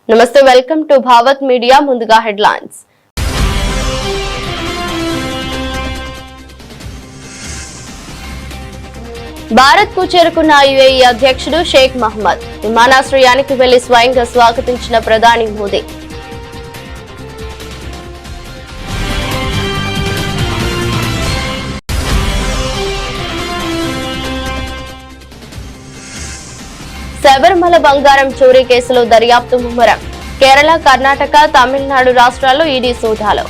నమస్తే, welcome to Bhavat media. ముందుగా headlines. Bharat కు చేరుకున్న యుఏఈ అధ్యక్షుడు షేక్ మహమ్మద్. విమానాశ్రయానికి వెళ్లి స్వయంగా స్వాగతించిన ప్రధాని మోదీ. శబరిమల బంగారం చోరీ కేసులో దర్యాప్తు ముమ్మరం. కేరళ, కర్ణాటక, తమిళనాడు రాష్ట్రాల్లో ఈడీ సోదాలు.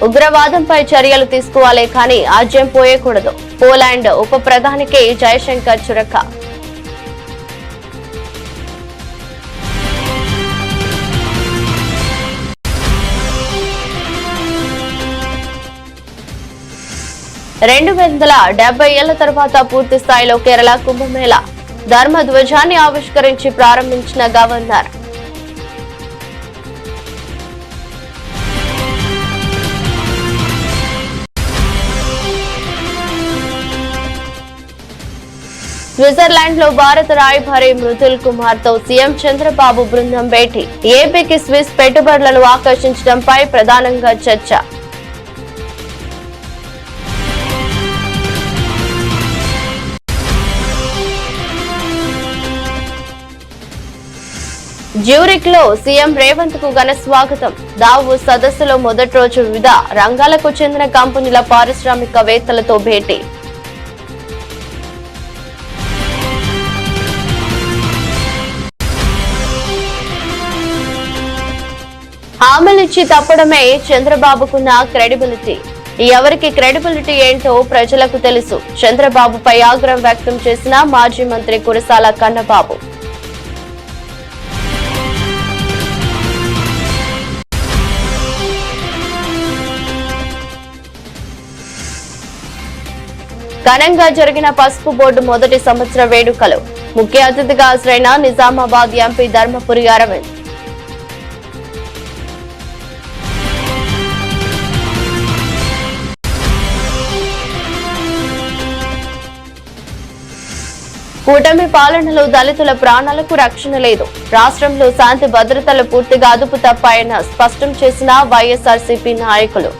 ఉగ్రవాదంపై చర్యలు తీసుకోవాలి, కానీ ఆజ్యం పోయకూడదు. పోలాండ్ ఉప ప్రధానికి జయశంకర్ చురక. ఏళ్ల తర్వాత పూర్తి స్థాయిలో కేరళ కుంభమేళా ధర్మ ధ్వజాన్ని ఆవిష్కరించి ప్రారంభించిన గవర్నర్. స్విట్జర్లాండ్ లో భారత రాయబారి మృదుల్ కుమార్ తో సీఎం చంద్రబాబు బృందం భేటీ. ఏపీకి స్విస్ పెట్టుబడులను ఆకర్షించడంపై ప్రధానంగా చర్చ. జ్యూరిక్ లో సీఎం రేవంత్ కు ఘన స్వాగతం. దావోస్ సదస్సులో మొదటి రోజు వివిధ రంగాలకు చెందిన కంపెనీల పారిశ్రామికవేత్తలతో భేటీ. హామీలిచ్చి తప్పడమే చంద్రబాబుకున్న క్రెడిబిలిటీ. ఎవరికి క్రెడిబిలిటీ ఏంటో ప్రజలకు తెలుసు. చంద్రబాబుపై ఆగ్రహం వ్యక్తం చేసిన మాజీ మంత్రి కురసాల కన్నబాబు. ఘనంగా జరిగిన పసుపు బోర్డు మొదటి సంవత్సర వేడుకలు. ముఖ్య అతిథిగా హాజరైన నిజామాబాద్ ఎంపీ ధర్మపురి అరవింద్. కూటమి పాలనలో దళితుల ప్రాణాలకు రక్షణ లేదు. రాష్ట్రంలో శాంతి భద్రతలు పూర్తిగా అదుపు తప్పాయని స్పష్టం చేసిన వైఎస్ఆర్సీపీ నాయకులు.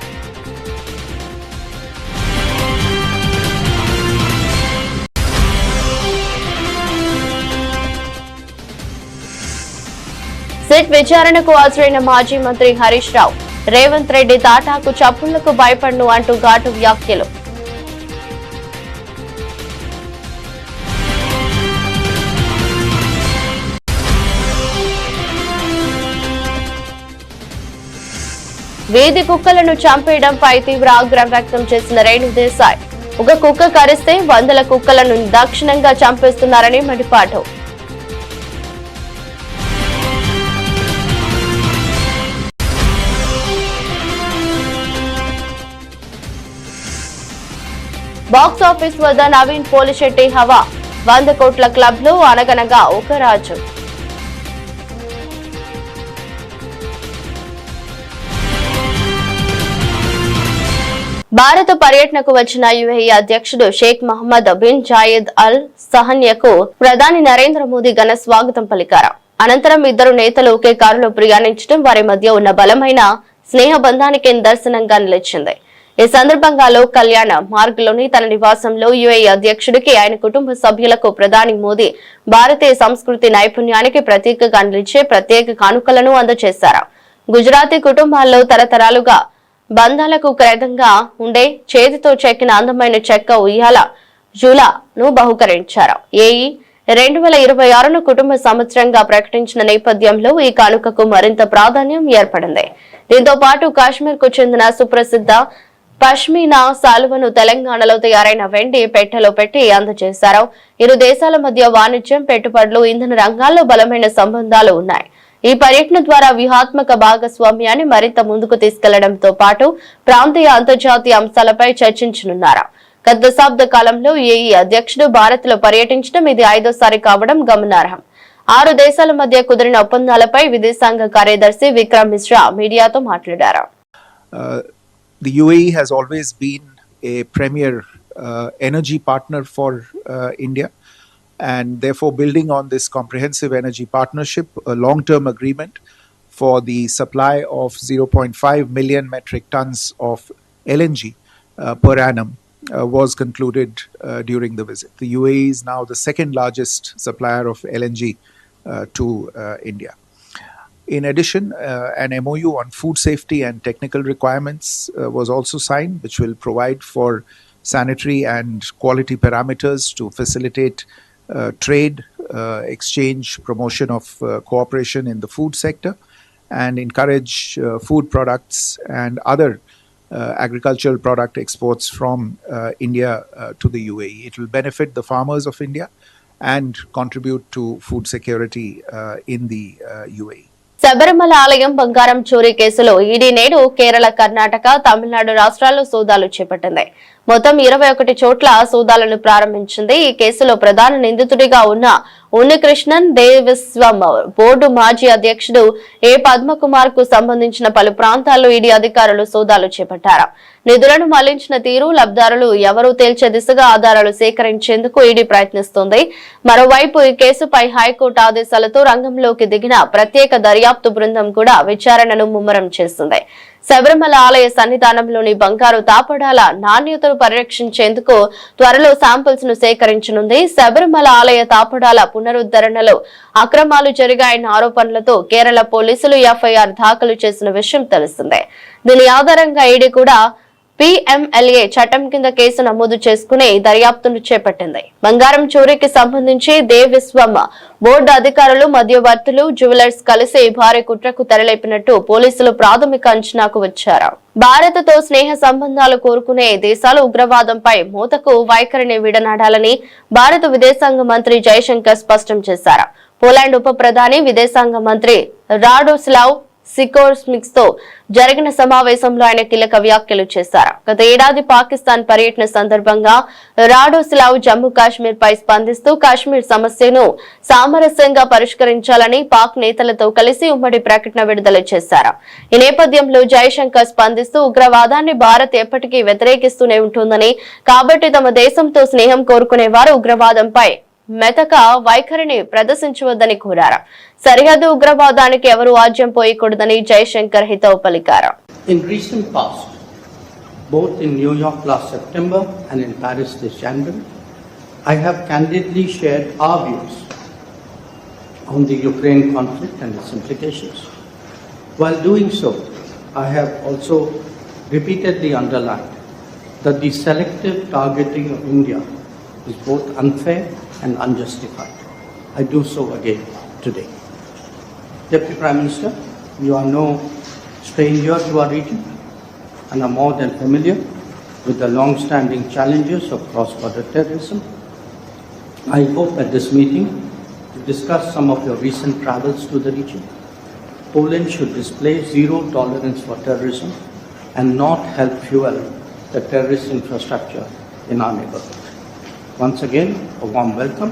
సిట్ విచారణకు హాజరైన మాజీ మంత్రి హరీష్ రావు. రేవంత్ రెడ్డి తాటాకు చప్పుళ్లకు భయపడను అంటూ ఘాటు వ్యాఖ్యలు. వీధి కుక్కలను చంపేయడంపై తీవ్ర ఆగ్రహం వ్యక్తం చేసిన రేణు దేశాయ్. ఒక కుక్క కరిస్తే 100 కుక్కలను దాక్షిణంగా చంపేస్తున్నారని మండిపాటు. బాక్స్ ఆఫీస్ వద్ద నవీన్ పోలిశెట్టి హవా. 100 కోట్ల క్లబ్ లో అనగనగా ఒక రాజు. భారత పర్యటనకు వచ్చిన యుఏఈ అధ్యక్షుడు షేక్ మహమ్మద్ బిన్ జాయద్ అల్ సహన్యకు ప్రధాని నరేంద్ర మోదీ ఘన స్వాగతం పలికారు. అనంతరం ఇద్దరు నేతలు ఒకే కారులో ప్రయాణించడం వారి మధ్య ఉన్న బలమైన స్నేహ బంధానికి నిదర్శనంగా నిలిచింది. ఈ సందర్భంగా లోక్ కళ్యాణ మార్గ్ లోని తన నివాసంలో యుఏఈ అధ్యక్షుడికి, ఆయన కుటుంబ సభ్యులకు ప్రధాని మోదీ భారతీయ సంస్కృతి నైపుణ్యానికి ప్రతీకగా నిలిచే ప్రత్యేక కానుకలను అందజేశారు. గుజరాతీ కుటుంబాల్లో తరతరాలుగా బంధాలకు క్రేదంగా ఉండే చేతితో చెక్కిన అందమైన చెక్క ఉయ్యాల జూలాను బహుకరించారు. ఏఈ 2026ను కుటుంబ సంవత్సరంగా ప్రకటించిన నేపథ్యంలో ఈ కానుకకు మరింత ప్రాధాన్యం ఏర్పడింది. దీంతో పాటు కాశ్మీర్ కు చెందిన సుప్రసిద్ధ పష్మీనా శాలువను తెలంగాణలో తయారైన వెండి పెట్టెలో పెట్టి అందజేశారు. ఇరు దేశాల మధ్య వాణిజ్యం, పెట్టుబడులు, ఇంధన రంగాల్లో బలమైన సంబంధాలు ఉన్నాయి. ఈ పర్యటన ద్వారా వ్యూహాత్మక భాగస్వామ్యాన్ని మరింత ముందుకు తీసుకెళ్లడంతో పాటు ప్రాంతీయ, అంతర్జాతీయ అంశాలపై చర్చించనున్నారు. గత దశాబ్ద కాలంలో యుఏఈ అధ్యక్షుడు భారత్ లో పర్యటించడం ఇది 5వ సారి కావడం గమనార్హం. 6 దేశాల మధ్య కుదిరిన ఒప్పందాలపై విదేశాంగ కార్యదర్శి విక్రమ్ మిశ్రా మీడియాతో మాట్లాడారు. The UAE has always been a premier energy partner for India, and therefore building on this comprehensive energy partnership, a long-term agreement for the supply of 0.5 million metric tons of LNG per annum was concluded during the visit. The UAE is now the second largest supplier of LNG to India. In addition, an MOU on food safety and technical requirements was also signed, which will provide for sanitary and quality parameters to facilitate trade, exchange, promotion of cooperation in the food sector, and encourage food products and other agricultural product exports from India to the UAE. It will benefit the farmers of India and contribute to food security in the UAE. Sabarimala ఆలయం బంగారం చోరీ కేసులో ED నేడు కేరళ, కర్ణాటక, తమిళనాడు రాష్ట్రాల్లో సోదాలు చేపట్టింది. మొత్తం 21 చోట్ల సోదాలను ప్రారంభించింది. ఈ కేసులో ప్రధాన నిందితుడిగా ఉన్న ఉన్నికృష్ణన్ దేవస్వం బోర్డు మాజీ అధ్యక్షుడు ఏ పద్మకుమార్ కు సంబంధించిన పలు ప్రాంతాల్లో ఈడీ అధికారులు సోదాలు చేపట్టారు. నిధులను మళ్లించిన తీరు, లబ్ధారులు ఎవరూ తేల్చే దిశగా ఆధారాలు సేకరించేందుకు ఈడీ ప్రయత్నిస్తోంది. మరోవైపు ఈ కేసుపై హైకోర్టు ఆదేశాలతో రంగంలోకి దిగిన ప్రత్యేక దర్యాప్తు బృందం కూడా విచారణను ముమ్మరం చేస్తుంది. శబరిమల ఆలయ సన్నిధానంలోని బంగారు తాపడాల నాణ్యతను పరీక్షించేందుకు త్వరలో శాంపిల్స్ ను సేకరించనుంది. శబరిమల ఆలయ తాపడాల పునరుద్ధరణలో అక్రమాలు జరిగాయన్న ఆరోపణలతో కేరళ పోలీసులు ఎఫ్ఐఆర్ దాఖలు చేసిన విషయం తెలిసిందే. దీని ఆధారంగా ఈడీ కూడా PMLA చట్టం కింద కేసు నమోదు చేసుకుని దర్యాప్తును చేపట్టింది. బంగారం చోరీకి సంబంధించి దేవిస్వం బోర్డు అధికారులు, మధ్యవర్తులు, జ్యువెలర్స్ కలిసి భారీ కుట్రకు తెరలేపినట్టు పోలీసులు ప్రాథమిక అంచనాకు వచ్చారు. భారత్తో స్నేహ సంబంధాలు కోరుకునే దేశాలు ఉగ్రవాదంపై మూతకు వైఖరిని విడనాడాలని భారత విదేశాంగ మంత్రి జయశంకర్ స్పష్టం చేశారు. పోలాండ్ ఉప ప్రధాని విదేశాంగ మంత్రి రాడోస్లావ్ సికోర్స్మిక్స్ తో జరిగిన సమావేశంలో ఆయన కీలక వ్యాఖ్యలు చేశారు. గత ఏడాది పాకిస్తాన్ పర్యటన సందర్భంగా రాడోస్లావ్ జమ్మూ కాశ్మీర్ పై స్పందిస్తూ కాశ్మీర్ సమస్యను సామరస్యంగా పరిష్కరించాలని పాక్ నేతలతో కలిసి ఉమ్మడి ప్రకటన విడుదల చేశారు. ఈ నేపథ్యంలో జయశంకర్ స్పందిస్తూ ఉగ్రవాదాన్ని భారత్ ఎప్పటికీ వ్యతిరేకిస్తూనే ఉంటుందని, కాబట్టి తమ దేశంతో స్నేహం కోరుకునే వారు ఉగ్రవాదంపై మెతక వైఖరిని ప్రదర్శించవద్దని కోరారు. సరిహద్దు ఉగ్రవాదానికి ఎవరు ఆజ్యం పోయకూడదని జయశంకర్ హితవు పలికారు. In recent past, both in New York last September and in Paris this January, I have candidly shared our views on the Ukraine conflict and its implications. While doing so, I have also repeatedly underlined that the selective targeting of India is both unfair and unjustified. I do so again today. Deputy Prime Minister, you are no stranger to our region and are more than familiar with the long-standing challenges of cross-border terrorism. I hope at this meeting to discuss some of your recent travels to the region. Poland should display zero tolerance for terrorism and not help fuel the terrorist infrastructure in our neighborhood. Once again, a warm welcome.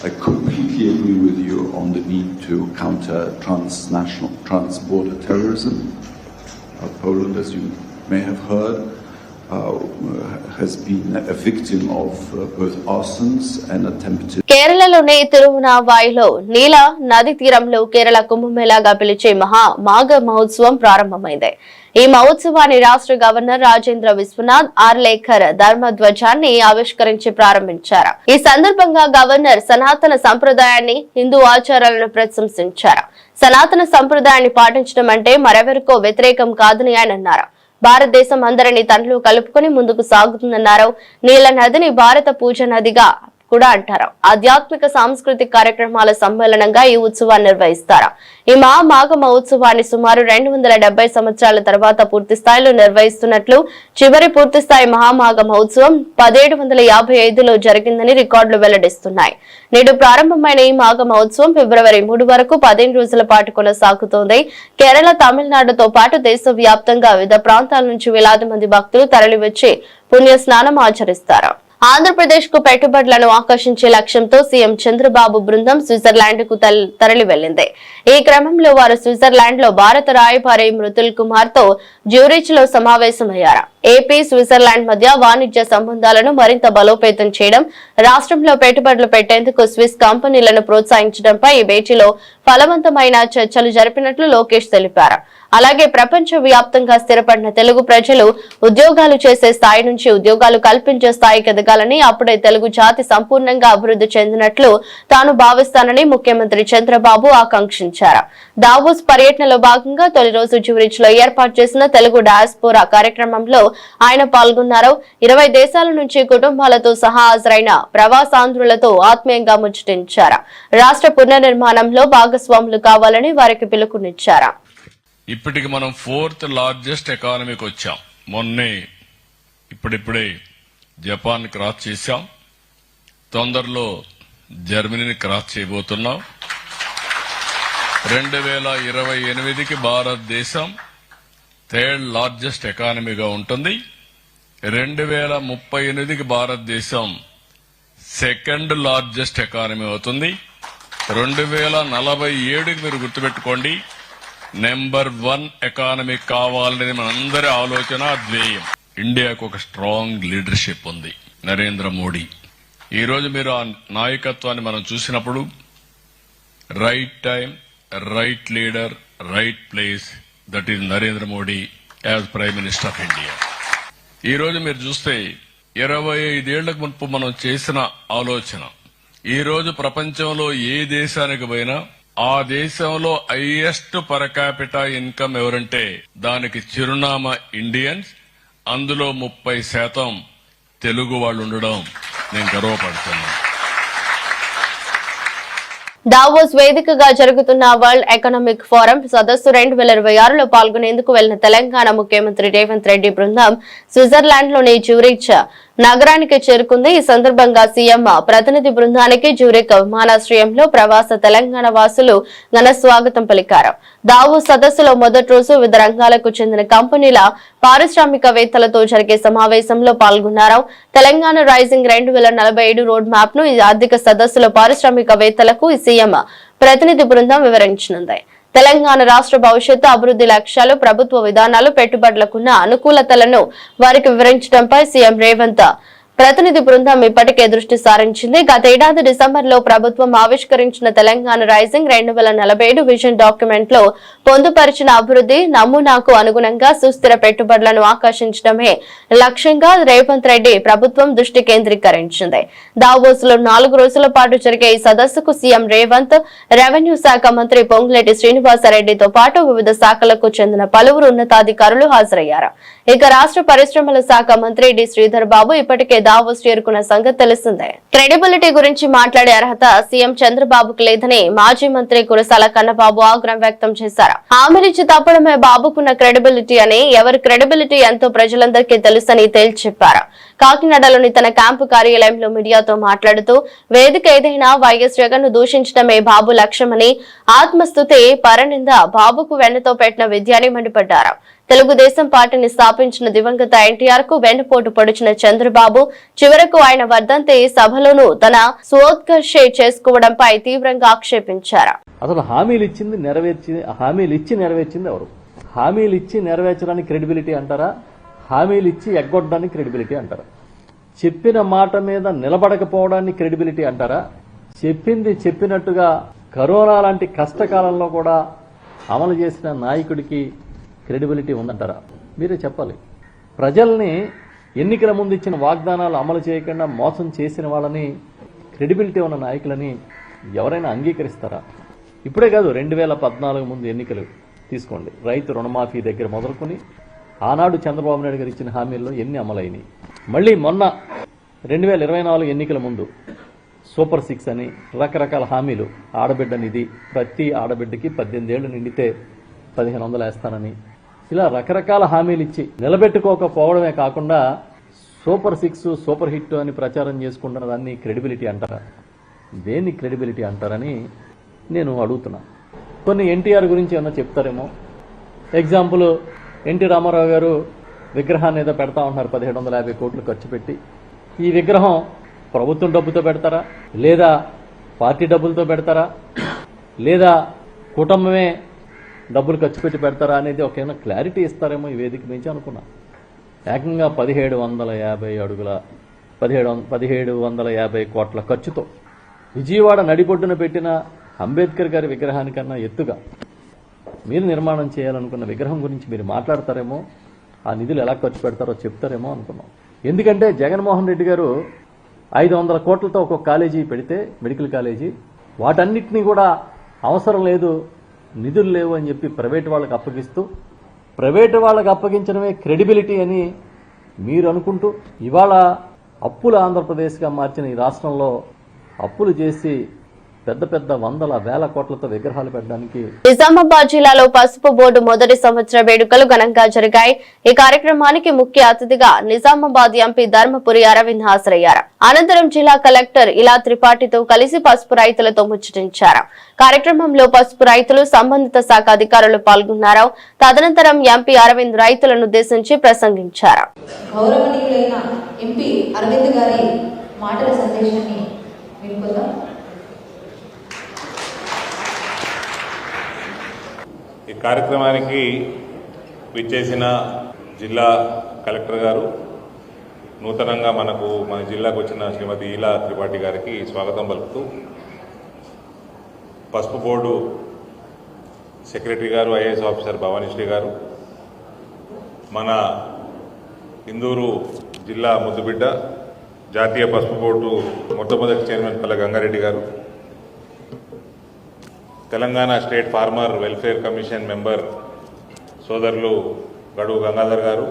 I completely agree with you on the need to counter transnational, trans-border terrorism. Poland, as you may have heard, has been a victim of both arsons and attempted. కేరళలోని తిరువనావాయిలో నీల నది తీరంలో కేరళ కుంభమేళాగా పిలిచే మాఘ మహోత్సవం ప్రారంభమైంది. ఈ మహోత్సవాన్ని రాష్ట్ర governor Rajendra Vishwanath Arlekar ధర్మధ్వజాన్ని ఆవిష్కరించి ప్రారంభించారు. ఈ సందర్భంగా గవర్నర్ సనాతన సంప్రదాయాన్ని, హిందూ ఆచారాలను ప్రశంసించారు. సనాతన సంప్రదాయాన్ని పాటించడం అంటే మరెవరికో వ్యతిరేకం కాదని ఆయన అన్నారు. భారతదేశం అందరినీ తనలో కలుపుకొని ముందుకు సాగుతుందన్నారు. నీల నదిని భారత పూజ నదిగా కూడా అంటారు. ఆధ్యాత్మిక సాంస్కృతిక కార్యక్రమాల సమ్మేళనంగా ఈ ఉత్సవాన్ని నిర్వహిస్తారు. ఈ మాఘ మహోత్సవాన్ని సుమారు 270 సంవత్సరాల తర్వాత పూర్తి స్థాయిలో నిర్వహిస్తున్నట్లు, చివరి పూర్తిస్థాయి మహామాఘ మహోత్సవం 1755లో జరిగిందని రికార్డులు వెల్లడిస్తున్నాయి. నేడు ప్రారంభమైన ఈ మాఘ మహోత్సవం ఫిబ్రవరి 3 వరకు 15 రోజుల పాటు కొనసాగుతోంది. కేరళ, తమిళనాడుతో పాటు దేశవ్యాప్తంగా వివిధ ప్రాంతాల నుంచి వేలాది మంది భక్తులు తరలివచ్చి పుణ్య స్నానం ఆచరిస్తారు. ఆంధ్రప్రదేశ్ కు పెట్టుబడులను ఆకర్షించే లక్ష్యంతో సీఎం చంద్రబాబు బృందం స్విట్జర్లాండ్ కు తరలి వెళ్లింది. ఈ క్రమంలో వారు స్విట్జర్లాండ్ లో భారత రాయబారి మృతుల్ కుమార్ తో జ్యూరిచ్ లో సమావేశమయ్యారు. ఏపీ స్విట్జర్లాండ్ మధ్య వాణిజ్య సంబంధాలను మరింత బలోపేతం చేయడం, రాష్ట్రంలో పెట్టుబడులు పెట్టేందుకు స్విస్ కంపెనీలను ప్రోత్సహించడంపై ఈ భేటీలో ఫలవంతమైన చర్చలు జరిపినట్లు లోకేష్ తెలిపారు. అలాగే ప్రపంచ వ్యాప్తంగా స్థిరపడిన తెలుగు ప్రజలు ఉద్యోగాలు చేసే స్థాయి నుంచి ఉద్యోగాలు కల్పించే స్థాయికి ఎదగాలని, అప్పుడే తెలుగు జాతి సంపూర్ణంగా అభివృద్ధి చెందినట్లు తాను భావిస్తానని ముఖ్యమంత్రి చంద్రబాబు ఆకాంక్షించారు. దావోస్ పర్యటనలో భాగంగా తొలి రోజు జ్యూరిచ్ లో ఏర్పాటు చేసిన తెలుగు డయాస్పోరా కార్యక్రమంలో ఆయన పాల్గొన్నారు. 20 దేశాల నుంచి కుటుంబాలతో సహా హాజరైన ప్రవాసాంధ్రులతో ఆత్మీయంగా ముచ్చటించారు. రాష్ట్ర పునర్నిర్మాణంలో భాగస్వాములు కావాలని వారికి పిలుపునిచ్చారు. ఇప్పటికి మనం 4th లార్జెస్ట్ ఎకానమీకి వచ్చాం. మొన్నే ఇప్పుడిప్పుడే జపాన్ క్రాస్ చేశాం. తొందరలో జర్మనీని క్రాస్ చేయబోతున్నాం. 2028కి భారతదేశం 3rd లార్జెస్ట్ ఎకానమీగా ఉంటుంది. 2038కి భారతదేశం 2nd లార్జెస్ట్ ఎకానమీ అవుతుంది. 2047కి మీరు గుర్తుపెట్టుకోండి, నెంబర్ 1 ఎకానమీ కావాలనేది మనందరి ఆలోచన, ధ్యేయం. ఇండియాకు ఒక స్ట్రాంగ్ లీడర్షిప్ ఉంది, నరేంద్ర మోడీ. ఈ రోజు మీరు ఆ నాయకత్వాన్ని మనం చూసినప్పుడు right time, right leader, right place, that is Narendra Modi as prime minister of India. ఈ రోజు మీరు చూస్తే 25 ఏళ్లకు మున్పు మనం చేసిన ఆలోచన, ఈ రోజు ప్రపంచంలో ఏ దేశానికి పోయినా ఆ దేశంలో హైయెస్ట్ పర్ క్యాపిటా ఇన్కమ్ ఎవరంటే దానికి చిరునామా ఇండియన్స్. అందులో 30% తెలుగు వాళ్ళు ఉండడం నేను గర్వపడుతున్నాను. దావోస్ వేదికగా జరుగుతున్న వరల్డ్ ఎకనామిక్ ఫోరం సదస్సు 2026లో పాల్గొనేందుకు వెళ్లిన తెలంగాణ ముఖ్యమంత్రి రేవంత్ రెడ్డి బృందం స్విట్జర్లాండ్ లోని జ్యూరిచ్ నగరానికి చేరుకుంది. ఈ సందర్భంగా సీఎం ప్రతినిధి బృందానికి జ్యూరిక్ విమానాశ్రయంలో ప్రవాస తెలంగాణ వాసులు ఘన స్వాగతం పలికారు. దావోస్ సదస్సులో మొదటి రోజు వివిధ రంగాలకు చెందిన కంపెనీల పారిశ్రామికవేత్తలతో జరిగే సమావేశంలో పాల్గొన్నారు. తెలంగాణ రైజింగ్ 2047 రోడ్ మ్యాప్ ను ఈ ఆర్థిక సదస్సులో పారిశ్రామికవేత్తలకు ఈ సీఎం ప్రతినిధి బృందం వివరించనుంది. తెలంగాణ రాష్ట్ర భవిష్యత్తు, అభివృద్ధి లక్ష్యాలు, ప్రభుత్వ విధానాలు, పెట్టుబడులకున్న అనుకూలతలను వారికి వివరించడంపై సీఎం రేవంత్ ప్రతినిధి బృందం ఇప్పటికే దృష్టి సారించింది. గతేడాది డిసెంబర్లో ప్రభుత్వం ఆవిష్కరించిన తెలంగాణ రైజింగ్ 2047 విజన్ డాక్యుమెంట్ లో పొందుపరిచిన అభివృద్ధి నమూనాకు అనుగుణంగా సుస్థిర పెట్టుబడులను ఆకర్షించడమే లక్ష్యంగా రేవంత్ రెడ్డి ప్రభుత్వం దృష్టి కేంద్రీకరించింది. దావోస్ లో 4 రోజుల పాటు జరిగే ఈ సదస్సుకు సీఎం రేవంత్, రెవెన్యూ శాఖ మంత్రి పొంగులేటి శ్రీనివాసరెడ్డితో పాటు వివిధ శాఖలకు చెందిన పలువురు ఉన్నతాధికారులు హాజరయ్యారు. ఇక రాష్ట్ర పరిశ్రమల శాఖ మంత్రి డి శ్రీధర్ బాబు ఇప్పటికే దావోస్ చేరుకున్న సంగతి తెలిసిందే. క్రెడిబిలిటీ గురించి మాట్లాడే అర్హత సీఎం చంద్రబాబుకు లేదని మాజీ మంత్రి కురసాల కన్నబాబు ఆగ్రహం వ్యక్తం చేశారు. హామీలిచ్చి తప్పడమే బాబుకున్న క్రెడిబిలిటీ అని, ఎవరి క్రెడిబిలిటీ ఎంతో ప్రజలందరికీ తెలుసని తేల్చి చెప్పారు. కాకినాడలోని తన క్యాంపు కార్యాలయంలో మీడియాతో మాట్లాడుతూ వేదిక ఏదైనా వైఎస్ జగన్ ను దూషించడమే బాబు లక్ష్యమని, ఆత్మస్తుతి పరనింద బాబుకు వెన్నతో పెట్టిన విద్య అని మండిపడ్డారు. తెలుగుదేశం పార్టీని స్థాపించిన దివంగత ఎన్టీఆర్ కు వెన్నుపోటు పొడిచిన చంద్రబాబు చివరకు ఆయన వర్ధంతి సభలోనూ తన స్వోత్కర్షే చేసుకోవడంపై తీవ్రంగా ఆక్షేపించారు. అసలు హామీలు ఇచ్చి నెరవేర్చింది ఎవరు? హామీలు ఇచ్చి నెరవేర్చడానికి క్రెడిబిలిటీ అంటారా? హామీలు ఇచ్చి ఎగ్గొట్టడానికి క్రెడిబిలిటీ అంటారా? చెప్పిన మాట మీద నిలబడకపోవడాన్ని క్రెడిబిలిటీ అంటారా? చెప్పింది చెప్పినట్టుగా కరోనా లాంటి కష్టకాలంలో కూడా అమలు చేసిన నాయకుడికి క్రెడిబిలిటీ ఉందంటారా? మీరే చెప్పాలి. ప్రజల్ని ఎన్నికల ముందు ఇచ్చిన వాగ్దానాలు అమలు చేయకుండా మోసం చేసిన వాళ్ళని, క్రెడిబిలిటీ ఉన్న నాయకులని ఎవరైనా అంగీకరిస్తారా? ఇప్పుడే కాదు, 2014 ముందు ఎన్నికలు తీసుకోండి. రైతు రుణమాఫీ దగ్గర మొదలుకొని ఆనాడు చంద్రబాబు నాయుడు గారు ఇచ్చిన హామీల్లో ఎన్ని అమలైనవి. మళ్ళీ మొన్న 2024 ఎన్నికల ముందు సూపర్ 6 అని రకరకాల హామీలు, ఆడబిడ్డ నిధి, ప్రతి ఆడబిడ్డకి 18 ఏళ్లు నిండితే 1500 వేస్తానని, ఇలా రకరకాల హామీలు ఇచ్చి నిలబెట్టుకోకపోవడమే కాకుండా సూపర్ 6, సూపర్ హిట్ అని ప్రచారం చేసుకుంటున్న దాన్ని క్రెడిబిలిటీ అంటారా? దేన్ని క్రెడిబిలిటీ అంటారని నేను అడుగుతున్నా. కొన్ని ఎన్టీఆర్ గురించి ఏమన్నా చెప్తారేమో. ఎగ్జాంపుల్, ఎన్టీ రామారావు గారు విగ్రహాన్ని ఏదో పెడతా ఉన్నారు, 1750 కోట్లు ఖర్చు పెట్టి. ఈ విగ్రహం ప్రభుత్వం డబ్బుతో పెడతారా, లేదా పార్టీ డబ్బులతో పెడతారా, లేదా కుటుంబమే డబ్బులు ఖర్చు పెట్టి పెడతారా అనేది ఒక ఏమైనా క్లారిటీ ఇస్తారేమో ఈ వేదిక నుంచి అనుకున్నా. ఏకంగా 1750 కోట్ల ఖర్చుతో విజయవాడ నడిబొడ్డున పెట్టిన అంబేద్కర్ గారి విగ్రహానికన్నా ఎత్తుగా మీరు నిర్మాణం చేయాలనుకున్న విగ్రహం గురించి మీరు మాట్లాడతారేమో, ఆ నిధులు ఎలా ఖర్చు పెడతారో చెప్తారేమో అనుకున్నాం. ఎందుకంటే జగన్మోహన్ రెడ్డి గారు 500 కోట్లతో ఒక్కొక్క కాలేజీ పెడితే, మెడికల్ కాలేజీ, వాటన్నిటినీ కూడా అవసరం లేదు, నిధులు లేవు అని చెప్పి ప్రైవేటు వాళ్ళకి అప్పగిస్తూ, ప్రైవేటు వాళ్ళకి అప్పగించడమే క్రెడిబిలిటీ అని మీరు అనుకుంటూ, ఇవాళ అప్పుల ఆంధ్రప్రదేశ్గా మార్చిన ఈ రాష్ట్రంలో అప్పులు చేసి పెద్ద పెద్ద వందల వేల కోట్లతో విగ్రహాలు పెట్టడానికి. నిజామాబాద్ జిల్లాలో పసుపు బోర్డు మొదటి సంవత్సర వేడుకలు ఘనంగా జరిగాయి. ఈ కార్యక్రమానికి ముఖ్య అతిథిగా నిజామాబాద్ ఎంపీ ధర్మపురి అరవింద్ హాజరయ్యారు. అనంతరం జిల్లా కలెక్టర్ ఇలా త్రిపాఠితో కలిసి పసుపు రైతులతో ముచ్చటించారు. కార్యక్రమంలో పసుపు రైతులు, సంబంధిత శాఖ అధికారులు పాల్గొన్నారు. తదనంతరం ఎంపీ అరవింద్ రైతులను ఉద్దేశించి ప్రసంగించారు. గౌరవనీయులైన ఎంపీ అరవింద్ గారి మాటల సందేశాన్ని వినుకుందాం. ఈ కార్యక్రమానికి విచ్చేసిన జిల్లా కలెక్టర్ గారు, నూతనంగా మన జిల్లాకు వచ్చిన శ్రీమతి ఇలా త్రిపాఠి గారికి స్వాగతం పలుకుతూ, పసుపు బోర్డు సెక్రటరీ గారు, ఐఏఎస్ ఆఫీసర్ భవానీశ్రీ గారు, మన ఇందూరు జిల్లా ముద్దుబిడ్డ, జాతీయ పసుపు బోర్డు మొట్టమొదటి చైర్మన్ పల్ల గంగారెడ్డి గారు, Telangana state farmer welfare commission member సోదరులు గడువు గంగాధర్ గారు,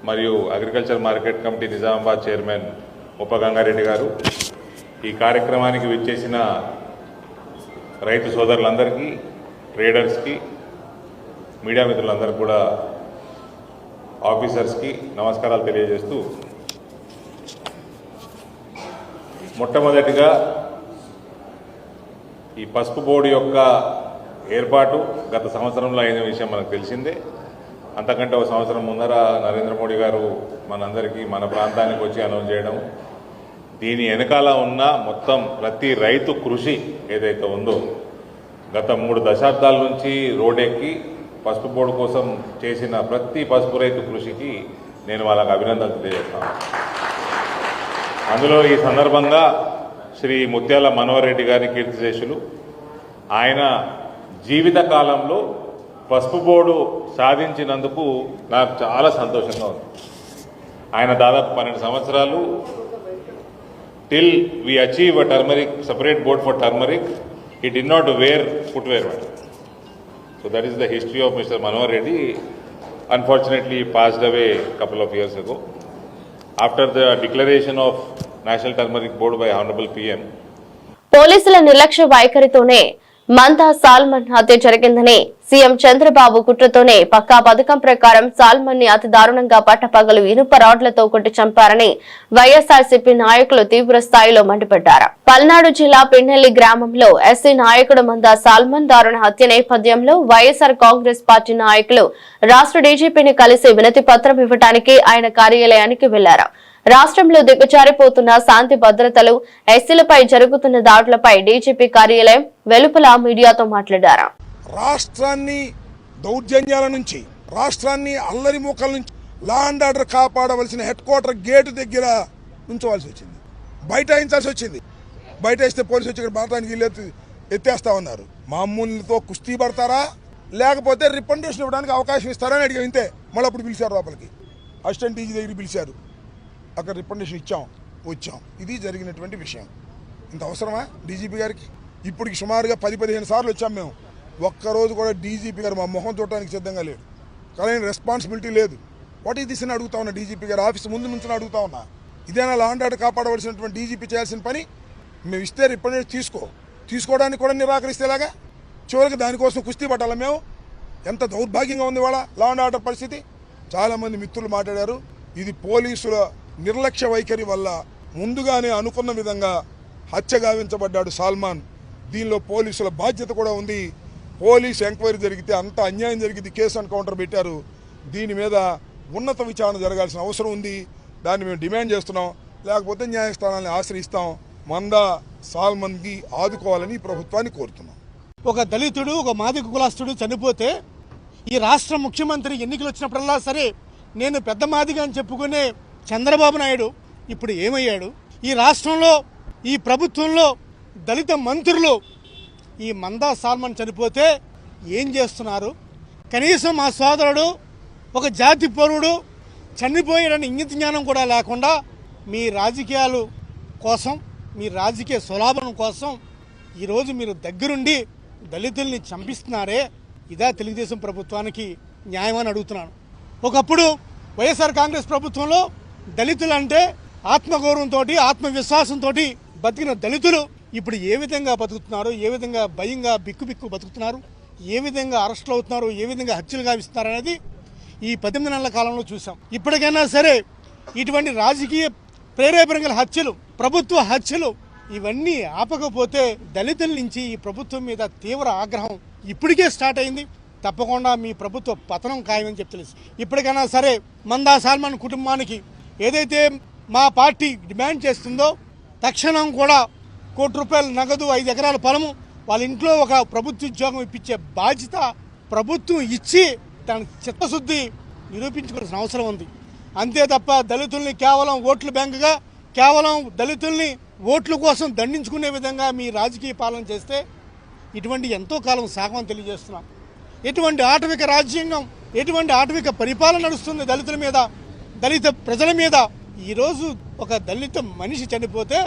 మరియు agriculture market committee Nizamabad chairman ఉప గంగారెడ్డి గారు, ఈ కార్యక్రమానికి విచ్చేసిన రైతు సోదరులందరికీ, ట్రేడర్స్కి, మీడియా మిత్రులందరికీ కూడా, ఆఫీసర్స్కి నమస్కారాలు తెలియజేస్తూ, మొట్టమొదటిగా ఈ పసుపు బోర్డు యొక్క ఏర్పాటు గత సంవత్సరంలో అయిన విషయం మనకు తెలిసిందే. అంతకంటే ఒక సంవత్సరం ముందర నరేంద్ర మోడీ గారు మనందరికీ మన ప్రాంతానికి వచ్చి అనౌన్స్ చేయడం, దీని వెనకాల ఉన్న మొత్తం ప్రతి రైతు కృషి ఏదైతే ఉందో, గత 3 దశాబ్దాల నుంచి రోడ్డెక్కి పసుపు బోర్డు కోసం చేసిన ప్రతి పసుపు రైతు కృషికి నేను వాళ్ళకి అభినందనలు తెలియజేస్తాను. అందులో ఈ సందర్భంగా శ్రీ ముత్యాల మనోహర్ రెడ్డి గారి కీర్తిశేషులు, ఆయన జీవిత కాలంలో పసుపు బోర్డు సాధించినందుకు నాకు చాలా సంతోషంగా ఉంది. ఆయన దాదాపు 12 సంవత్సరాలు till we achieve a turmeric separate board for turmeric, he did not wear footwear. So that is the history of Mr. Manohar Reddy. Unfortunately, he passed away a couple of years ago. After the declaration of National Turmeric Board by Honorable PM. పోలీసుల నిర్లక్ష్య వైఖరితోనే మందా salmon హత్య జరిగిందని CM Chandrababu కుట్రతోనే పక్కా పథకం ప్రకారం salmon ని అతి దారుణంగా పట్టపగలు ఇనుప రాడ్లతో కొట్టి చంపారని వైఎస్ఆర్సీపీ నాయకులు తీవ్ర స్థాయిలో మండిపడ్డారు. పల్నాడు జిల్లా పిన్నెల్లి గ్రామంలో ఎస్సీ నాయకుడు మందా సాల్మన్ దారుణ హత్య నేపథ్యంలో వైఎస్ఆర్ కాంగ్రెస్ పార్టీ నాయకులు రాష్ట్ర డీజీపీని కలిసి వినతి పత్రం ఇవ్వడానికి ఆయన కార్యాలయానికి వెళ్లారు. రాష్ట్రంలో దిగజారిపోతున్న శాంతి భద్రతలు, ఎస్సీలపై జరుగుతున్న దాడులపై డీజీపీ కార్యాలయం వెలుపల మీడియాతో మాట్లాడారు. రాష్ట్రాన్ని దౌర్జన్యాల నుంచి, రాష్ట్రాన్ని అల్లరి మూకల నుంచి లా అండ్ ఆర్డర్ కాపాడవలసిన హెడ్ క్వార్టర్ గేటు దగ్గర ఉంచవలసి వచ్చింది, బయటాయించాల్సి వచ్చింది. బయట వేస్తే పోలీసు వచ్చి ఇక్కడ మాట్లాడానికి వీళ్ళు ఎత్తేస్తా ఉన్నారు. మామూలుతో కుస్తీ పడతారా లేకపోతే రిప్రజెంటేషన్ ఇవ్వడానికి అవకాశం ఇస్తారని అడిగాం. ఇంతే. మళ్ళీ అప్పుడు పిలిచారు లోపలికి, అసిస్టెంట్ డీజీ దగ్గరికి పిలిచారు, అక్కడ రిప్రజెంటేషన్ ఇచ్చాం, వచ్చాం. ఇది జరిగినటువంటి విషయం. ఇంత అవసరమా డీజీపీ గారికి? ఇప్పటికి సుమారుగా 10-15 సార్లు వచ్చాం మేము. ఒక్కరోజు కూడా డీజీపీ గారు మా మొహం చూడటానికి సిద్ధంగా లేడు. కానీ రెస్పాన్సిబిలిటీ లేదు. వాట్ ఈస్ దిస్ అని అడుగుతా ఉన్నా. డీజీపీ గారు ఆఫీస్ ముందు నుంచి అడుగుతా ఉన్నా. ఇదేనా లా అండ్ ఆర్డర్ కాపాడవలసినటువంటి డీజీపీ చేయాల్సిన పని? మేము ఇస్తే రిప్రజెంటేషన్ తీసుకోవడానికి కూడా నిరాకరిస్తేలాగా చివరికి దానికోసం కుస్తీ పట్టాలా మేము? ఎంత దౌర్భాగ్యంగా ఉంది వాళ్ళ లా అండ్ ఆర్డర్ పరిస్థితి. చాలామంది మిత్రులు మాట్లాడారు, ఇది పోలీసుల నిర్లక్ష్య వైఖరి వల్ల ముందుగానే అనుకున్న విధంగా హత్య గావించబడ్డాడు సాల్మాన్. దీనిలో పోలీసుల బాధ్యత కూడా ఉంది. పోలీసు ఎంక్వైరీ జరిగితే అంత అన్యాయం జరిగింది, కేసు ఎన్కౌంటర్ పెట్టారు. దీని మీద ఉన్నత విచారణ జరగాల్సిన అవసరం ఉంది. దాన్ని మేము డిమాండ్ చేస్తున్నాం. లేకపోతే న్యాయస్థానాన్ని ఆశ్రయిస్తాం. మందా సాల్మన్కి ఆదుకోవాలని ప్రభుత్వాన్ని కోరుతున్నాం. ఒక దళితుడు, ఒక మాదిక కులస్తుడు చనిపోతే ఈ రాష్ట్ర ముఖ్యమంత్రి ఎన్నికలు వచ్చినప్పుడల్లా సరే నేను పెద్ద మాదిగా అని చెప్పుకునే చంద్రబాబు నాయుడు ఇప్పుడు ఏమయ్యాడు? ఈ రాష్ట్రంలో, ఈ ప్రభుత్వంలో దళిత మంత్రులు ఈ మందా సాల్మన్ చనిపోతే ఏం చేస్తున్నారు? కనీసం మా సోదరుడు ఒక జాతి పౌరుడు చనిపోయాడని ఇంగిత జ్ఞానం కూడా లేకుండా మీ రాజకీయాలు కోసం, మీ రాజకీయ స్వలాభం కోసం ఈరోజు మీరు దగ్గరుండి దళితుల్ని చంపిస్తున్నారే, ఇదా తెలుగుదేశం ప్రభుత్వానికి న్యాయమని అడుగుతున్నాను. ఒకప్పుడు వైఎస్ఆర్ కాంగ్రెస్ ప్రభుత్వంలో దళితులంటే ఆత్మగౌరవంతో, ఆత్మవిశ్వాసంతో బతికిన దళితులు ఇప్పుడు ఏ విధంగా బతుకుతున్నారు, ఏ విధంగా భయంగా బిక్కు బతుకుతున్నారు, ఏ విధంగా అరెస్టులు అవుతున్నారు, ఏ విధంగా హత్యలు గావిస్తున్నారు అనేది ఈ 18 నెలల కాలంలో చూసాం. ఇప్పటికైనా సరే ఇటువంటి రాజకీయ ప్రేరేపణ గల హత్యలు, ప్రభుత్వ హత్యలు ఇవన్నీ ఆపకపోతే దళితుల నుంచి ఈ ప్రభుత్వం మీద తీవ్ర ఆగ్రహం ఇప్పటికే స్టార్ట్ అయింది. తప్పకుండా మీ ప్రభుత్వ పతనం ఖాయమని చెప్పి తెలుసు. ఇప్పటికైనా సరే మందా సాల్మన్ కుటుంబానికి ఏదైతే మా పార్టీ డిమాండ్ చేస్తుందో తక్షణం కూడా ₹1 కోటి నగదు, 5 ఎకరాల పొలము, వాళ్ళ ఇంట్లో ఒక ప్రభుత్వ ఉద్యోగం ఇప్పించే బాధ్యత ప్రభుత్వం ఇచ్చి తన చిత్తశుద్ధి నిరూపించుకోవాల్సిన అవసరం ఉంది. అంతే తప్ప దళితుల్ని కేవలం ఓట్ల బ్యాంకుగా, కేవలం దళితుల్ని ఓట్ల కోసం దండించుకునే విధంగా మీ రాజకీయ పాలన చేస్తే ఇటువంటి ఎంతో కాలం సాగమని తెలియజేస్తున్నాం. ఎటువంటి ఆటవిక రాజ్యాంగం, ఎటువంటి ఆటవిక పరిపాలన నడుస్తుంది దళితుల మీద, దళిత ప్రజల మీద? ఈరోజు ఒక దళిత మనిషి చనిపోతే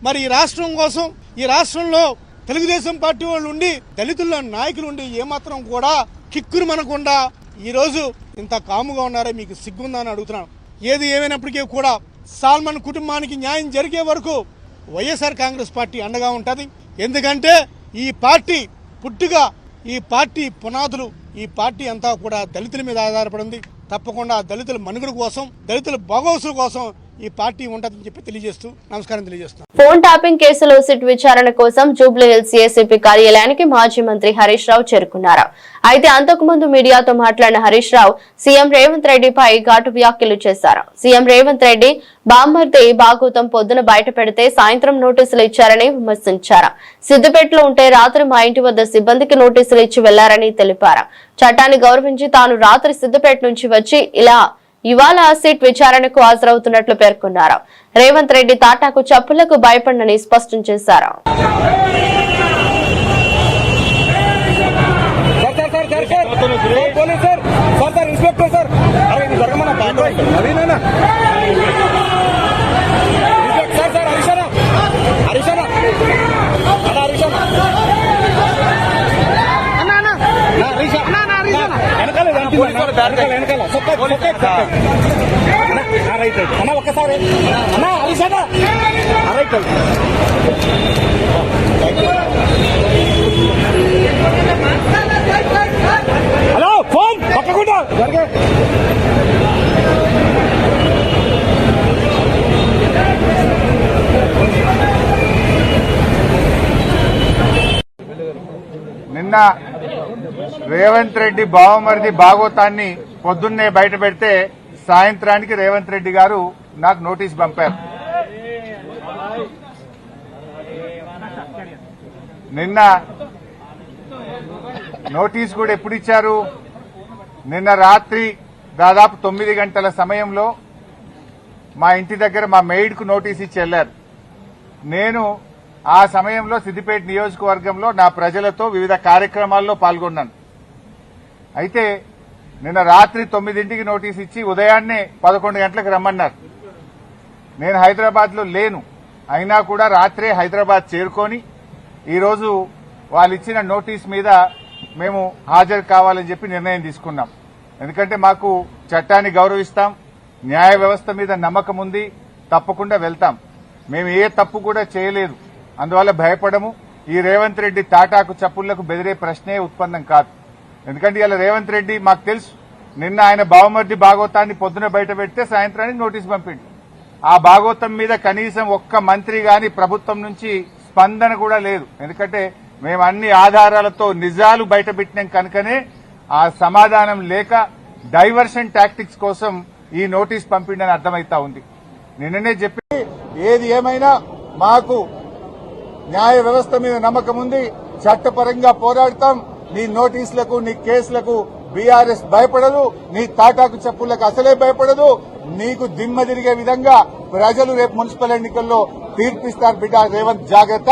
మరి ఈ రాష్ట్రం కోసం, ఈ రాష్ట్రంలో తెలుగుదేశం పార్టీ వాళ్ళు ఉండి, దళితుల నాయకులు ఉండి ఏమాత్రం కూడా కిక్కురు మనకుండా ఈరోజు ఇంత కాముగా ఉన్నారో మీకు సిగ్గుందని అడుగుతున్నాను. ఏది ఏమైనప్పటికీ కూడా సాల్మన్ కుటుంబానికి న్యాయం జరిగే వరకు వైఎస్ఆర్ కాంగ్రెస్ పార్టీ అండగా ఉంటుంది. ఎందుకంటే ఈ పార్టీ పుట్టుక, ఈ పార్టీ పునాదులు, ఈ పార్టీ అంతా కూడా దళితుల మీద ఆధారపడింది. తప్పకుండా దళితుల మనుగడ కోసం, దళితుల బాగోసుల కోసం ఈ పార్టీ ఉంటుందని చెప్పి తెలియజేస్తూ నమస్కారం తెలియజేస్తున్నాను. ఫోన్ ట్యాపింగ్ కేసులో సిట్ విచారణ కోసం జూబ్లీహిల్స్ ఏసీపీ కార్యాలయానికి మాజీ మంత్రి హరీష్ రావు చేరుకున్నారు. అయితే అంతకుముందు మీడియాతో మాట్లాడిన హరీష్ రావు సీఎం రేవంత్ రెడ్డిపై ఘాటు వ్యాఖ్యలు చేశారు. సీఎం రేవంత్ రెడ్డి బామ్మర్ది భాగవతం పొద్దున బయట పెడితే సాయంత్రం నోటీసులు ఇచ్చారని విమర్శించారు. సిద్దిపేటలో ఉంటే రాత్రి మా ఇంటి వద్ద సిబ్బందికి నోటీసులు ఇచ్చి వెళ్లారని తెలిపారు. చట్టాన్ని గౌరవించి తాను రాత్రి సిద్దిపేట నుంచి వచ్చి ఇవాళ సిట్ విచారణకు హాజరవుతున్నట్లు పేర్కొన్నారు. రేవంత్ రెడ్డి తాటాకు చప్పులకు భయపడనని స్పష్టం చేశారు. ఒక్కసారి హలో ఫోన్ పక్కకుండా నిన్న రేవంత్ రెడ్డి బావమరిది భాగవతాన్ని పొద్దున్నే బయట పెడితే సాయంత్రానికి రేవంత్ రెడ్డి గారు నాకు నోటీస్ పంపారు. నిన్న నోటీస్ కూడా ఎప్పుడు ఇచ్చారు? నిన్న రాత్రి దాదాపు 9 గంటల సమయంలో మా ఇంటి దగ్గర మా మెయిడ్కు నోటీస్ ఇచ్చి వెళ్లారు. నేను ఆ సమయంలో సిద్దిపేట నియోజకవర్గంలో నా ప్రజలతో వివిధ కార్యక్రమాల్లో పాల్గొన్నాను. అయితే నిన్న రాత్రి 9ంటికి నోటీస్ ఇచ్చి ఉదయాన్నే 11 గంటలకు రమ్మన్నారు. నేను హైదరాబాద్లో లేను, అయినా కూడా రాత్రే హైదరాబాద్ చేరుకొని ఈరోజు వాళ్ళు ఇచ్చిన నోటీస్ మీద మేము హాజరు కావాలని చెప్పి నిర్ణయం తీసుకున్నాం. ఎందుకంటే మాకు చట్టాన్ని గౌరవిస్తాం, న్యాయ వ్యవస్థ మీద నమ్మకం ఉంది, తప్పకుండా వెళ్తాం. మేము ఏ తప్పు కూడా చేయలేదు, అందువల్ల భయపడము. ఈ రేవంత్ రెడ్డి తాటాకు చప్పుళ్లకు బెదిరే ప్రశ్నే ఉత్పన్నం కాదు. ఎందుకంటే ఇలా రేవంత్ రెడ్డి మాకు తెలుసు, నిన్న ఆయన బావమర్ది భాగవతాన్ని పొద్దున బయట పెడితే సాయంత్రానికి నోటీస్ పంపిండు. ఆ భాగవతం మీద కనీసం ఒక్క మంత్రి గాని ప్రభుత్వం నుంచి స్పందన కూడా లేదు. ఎందుకంటే మేము అన్ని ఆధారాలతో నిజాలు బయట పెట్టినాం కనుకనే ఆ సమాధానం లేక డైవర్షన్ టాక్టిక్స్ కోసం ఈ నోటీస్ పంపిండని అర్థమైతా ఉంది. నిన్ననే చెప్పి ఏది ఏమైనా మాకు న్యాయ వ్యవస్థ మీద నమ్మకం ఉంది, చట్టపరంగా పోరాడతాం. నీ నోటీసులకు నీ కేసులకు బీఆర్ఎస్ భయపడదు, నీ తాటాకు చెప్పులకు అసలే భయపడదు. నీకు దిమ్మ తిరిగే విధంగా ప్రజలు రేపు మున్సిపల్ ఎన్నికల్లో తీర్పిస్తారు బిడ్డ. రేవంత్ జాగ్రత్త.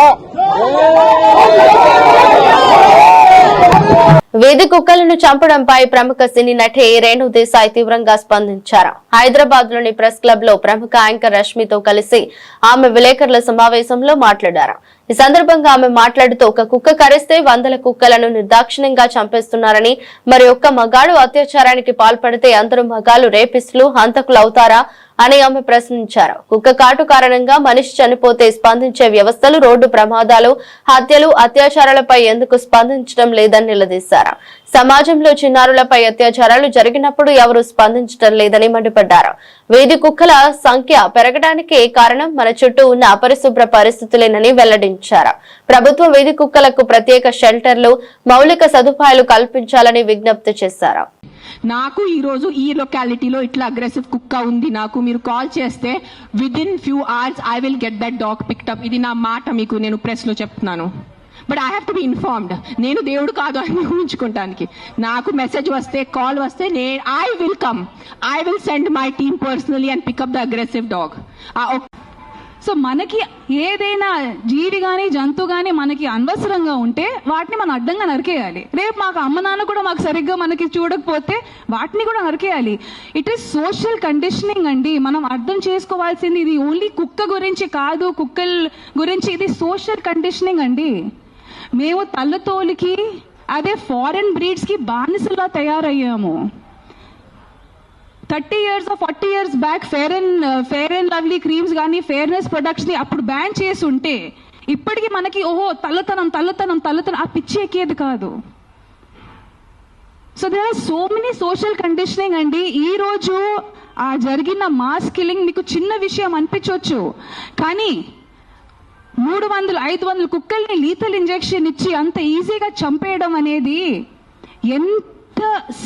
వీధి కుక్కలను చంపడంపై ప్రముఖ సినీ నటి రేణు దేశాయ్ తీవ్రంగా స్పందించారు. హైదరాబాద్ లోని ప్రెస్ క్లబ్ లో ప్రముఖ యాంకర్ రష్మితో కలిసి ఆమె విలేకరుల సమావేశంలో మాట్లాడారు. ఈ సందర్భంగా ఆమె మాట్లాడుతూ ఒక కుక్క కరిస్తే 100 కుక్కలను నిర్దాక్షిణ్యంగా చంపేస్తున్నారని, మరి ఒక్క మగాడు అత్యాచారానికి పాల్పడితే అందరూ మగాలు రేపిస్టులు హంతకులు అవుతారా అని ఆమె ప్రశ్నించారు. కుక్క కాటు కారణంగా మనిషి చనిపోతే స్పందించే వ్యవస్థలు రోడ్డు ప్రమాదాలు, హత్యలు, అత్యాచారాలపై ఎందుకు స్పందించడం లేదని నిలదీశారు. సమాజంలో చిన్నారులపై అత్యాచారాలు జరిగినప్పుడు ఎవరూ స్పందించడం లేదని మండిపడ్డారు. వీధి కుక్కల సంఖ్య పెరగడానికి కారణం మన చుట్టూ ఉన్న అపరిశుభ్ర పరిస్థితులేనని వెల్లడించారు. ప్రభుత్వం వీధి కుక్కలకు ప్రత్యేక షెల్టర్లు, మౌలిక సదుపాయాలు కల్పించాలని విజ్ఞప్తి చేశారు. నాకు ఈ రోజు ఈ లొకాలిటీలో ఇట్లా అగ్రెసివ్ కుక్క ఉంది, నాకు మీరు కాల్ చేస్తే within few hours I will get that dog picked. ఇది నా మాట, మీకు నేను ప్రెస్ లో చెప్తున్నాను. But I have to be informed. నేను దేవుడు కాదు అని ఊహించుకుంటానికి. నాకు మెసేజ్ వస్తే, కాల్ వస్తే I will come, I will send my team personally and pick up the aggressive dog. So మనకి ఏదైనా జీవి కానీ జంతువు కానీ మనకి అనవసరంగా ఉంటే వాటిని మనం అడ్డంగా నరికేయాలి. రేపు మాకు అమ్మ నాన్న కూడా మాకు సరిగ్గా మనకి చూడకపోతే వాటిని కూడా నరికేయాలి. ఇట్ ఈస్ సోషల్ కండిషనింగ్ అండి. మనం అర్థం చేసుకోవాల్సింది ఇది ఓన్లీ కుక్క గురించి కాదు, కుక్కల గురించి ఇది సోషల్ కండిషనింగ్ అండి. మేము తల్లతోలికి అదే ఫారెన్ బ్రీడ్స్ కి బానిసలా తయారయ్యాము. 30 years or 40 years back fair and lovely creams కానీ ఫెయిర్నెస్ ప్రొడక్ట్స్ ని అప్పుడు బ్యాన్ చేసి ఉంటే ఇప్పటికీ మనకి ఓహో తల్లతనం ఆ పిచ్చి ఎక్కేది కాదు. So there are so many social conditioning అండి. ఈ రోజు ఆ జరిగిన మాస్ కిల్లింగ్ మీకు చిన్న విషయం అనిపించవచ్చు, కానీ 300-500 కుక్కల్ని లీథల్ ఇంజెక్షన్ ఇచ్చి అంత ఈజీగా చంపేయడం అనేది ఎంత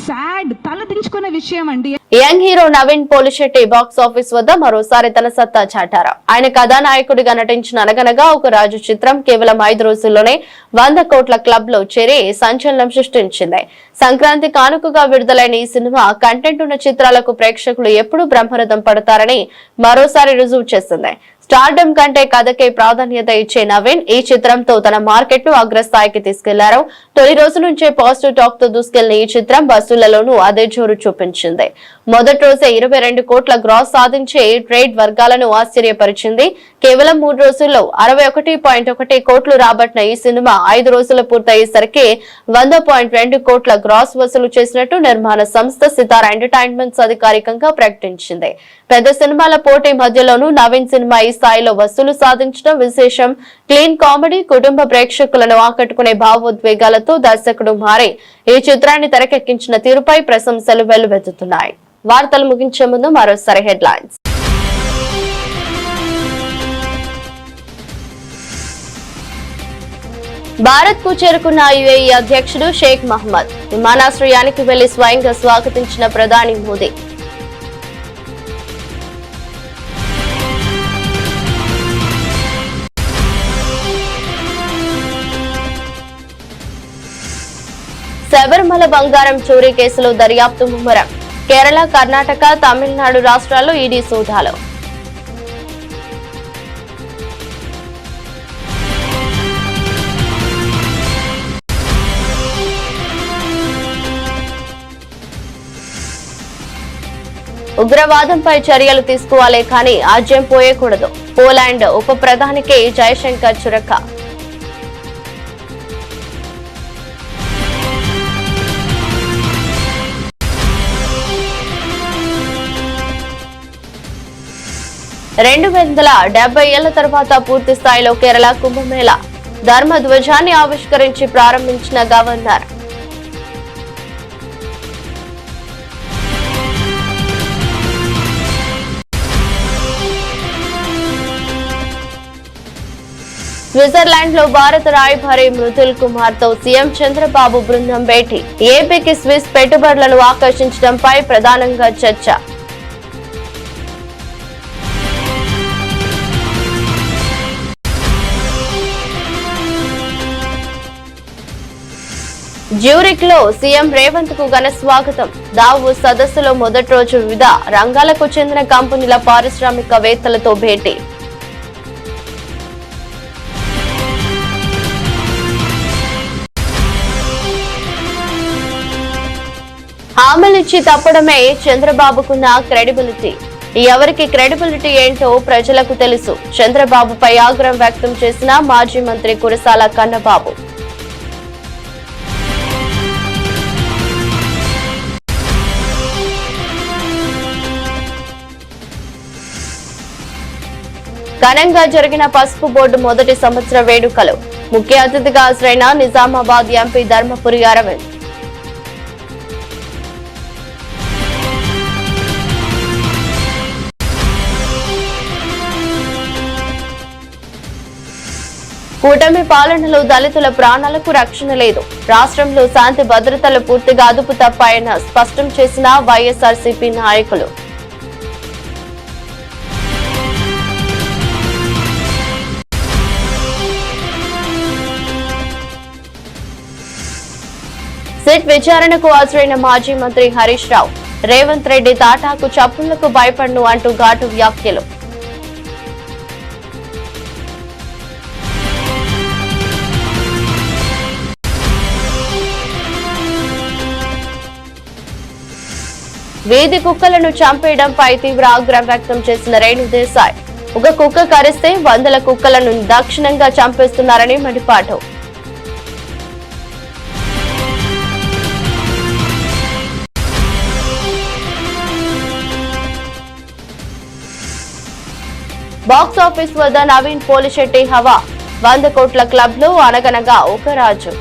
సాడ్, తలదించుకునే విషయం అండి. Young hero Naveen Polishetty box office వద్ద మరోసారి తన సత్తా చాటారు. ఆయన కథానాయకుడిగా నటించిన అనగనగా ఒక రాజు చిత్రం కేవలం 5 రోజుల్లోనే 100 కోట్ల క్లబ్ లో చేరి సంచలనం సృష్టించింది. సంక్రాంతి కానుకగా విడుదలైన ఈ సినిమా కంటెంట్ ఉన్న చిత్రాలకు ప్రేక్షకులు ఎప్పుడూ బ్రహ్మరథం పడతారని మరోసారి రుజువు చేసింది. స్టార్డమ్ కంటే కథకే ప్రాధాన్యత ఇచ్చే నవీన్ ఈ చిత్రంతో తన మార్కెట్ ను అగ్రస్థాయికి తీసుకెళ్లారు. తొలి రోజు నుంచే పాజిటివ్ టాక్ తో దూసుకెళ్లిన ఈ చిత్రం వసూళ్లలోనూ అదే జోరు చూపించింది. మొదటి రోజే 22 కోట్ల గ్రాస్ సాధించి ట్రేడ్ వర్గాలను ఆశ్చర్యపరిచింది. కేవలం 3 రోజుల్లో 61.1 కోట్లు రాబట్టిన ఈ సినిమా 5 రోజులు పూర్తయ్యేసరికి 100.2 కోట్ల గ్రాస్ వసూలు చేసినట్టు నిర్మాణ సంస్థ సితారా ఎంటర్టైన్మెంట్స్ అధికారికంగా ప్రకటించింది. పెద్ద సినిమాల పోటీ మధ్యలోనూ నవీన్ సినిమా ఈ స్థాయిలో వసూలు సాధించడం విశేషం. క్లీన్ కామెడీ, కుటుంబ ప్రేక్షకులను ఆకట్టుకునే భావోద్వేగాలతో దర్శకుడు మారి ఈ చిత్రాన్ని తెరకెక్కించిన తీరుపై ప్రశంసలు వెల్లువెత్తుతున్నాయి. వార్తలు ముగించే ముందు మరోసారి హెడ్లైన్స్. భారత్ కు చేరుకున్న యుఏఈ అధ్యక్షుడు షేక్ మహమ్మద్. విమానాశ్రయానికి వెళ్లి స్వయంగా స్వాగతించిన ప్రధాని మోదీ. శబరిమల బంగారం చోరీ కేసులో దర్యాప్తు ముమ్మరం. కేరళ, కర్ణాటక, తమిళనాడు రాష్ట్రాల్లో ఈడీ సోదాలు. ఉగ్రవాదంపై చర్యలు తీసుకోవాలే కానీ ఆజ్యం పోయకూడదు. పోలాండ్ ఉప ప్రధానికి జయశంకర్ చురక. ఏళ్ల తర్వాత పూర్తి స్థాయిలో కేరళ కుంభమేళా ధర్మ ధ్వజాన్ని ఆవిష్కరించి ప్రారంభించిన గవర్నర్. స్విట్జర్లాండ్ లో భారత రాయబారి మృదుల్ కుమార్ తో సీఎం చంద్రబాబు బృందం భేటీ. ఏపీకి స్విస్ పెట్టుబడులను ఆకర్షించడంపై ప్రధానంగా చర్చ. జ్యూరిక్ లో సీఎం రేవంత్ కు ఘన స్వాగతం. దావోస్ సదస్సులో మొదటి రోజు వివిధ రంగాలకు చెందిన కంపెనీల పారిశ్రామికవేత్తలతో భేటీ. హామీలిచ్చి తప్పడమే చంద్రబాబుకున్న క్రెడిబిలిటీ. ఎవరికి క్రెడిబిలిటీ ఏంటో ప్రజలకు తెలుసు. చంద్రబాబుపై ఆగ్రహం వ్యక్తం చేసిన మాజీ మంత్రి కురసాల కన్నబాబు. ఘనంగా జరిగిన పసుపు బోర్డు మొదటి సంవత్సర వేడుకలు. ముఖ్య అతిథిగా హాజరైన నిజామాబాద్ ఎంపీ ధర్మపురి అరవింద్. కూటమి పాలనలో దళితుల ప్రాణాలకు రక్షణ లేదు. రాష్ట్రంలో శాంతి భద్రతలు పూర్తిగా అదుపు తప్పాయని స్పష్టం చేసిన వైఎస్ఆర్సీపీ నాయకులు. సిట్ విచారణకు హాజరైన మాజీ మంత్రి హరీష్ రావు. రేవంత్ రెడ్డి తాటాకు చప్పుళ్లకు భయపడను అంటూ ఘాటు వ్యాఖ్యలు. వీధి కుక్కలను చంపేయడంపై తీవ్ర ఆగ్రహం వ్యక్తం చేసిన రేణు దేశాయ్. ఒక కుక్క కరిస్తే 100 కుక్కలను దక్షిణంగా చంపేస్తున్నారని మండిపాటు. బాక్స్ ఆఫీస్ వద్ద నవీన్ పోలిశెట్టి హవా. 100 కోట్ల క్లబ్ లో అనగనగా ఒక రాజు.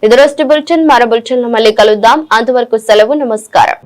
ఇది రోజు బులెటిన్. మరో బులెటిన్ లో మళ్ళీ కలుద్దాం. అంతవరకు సెలవు. నమస్కారం.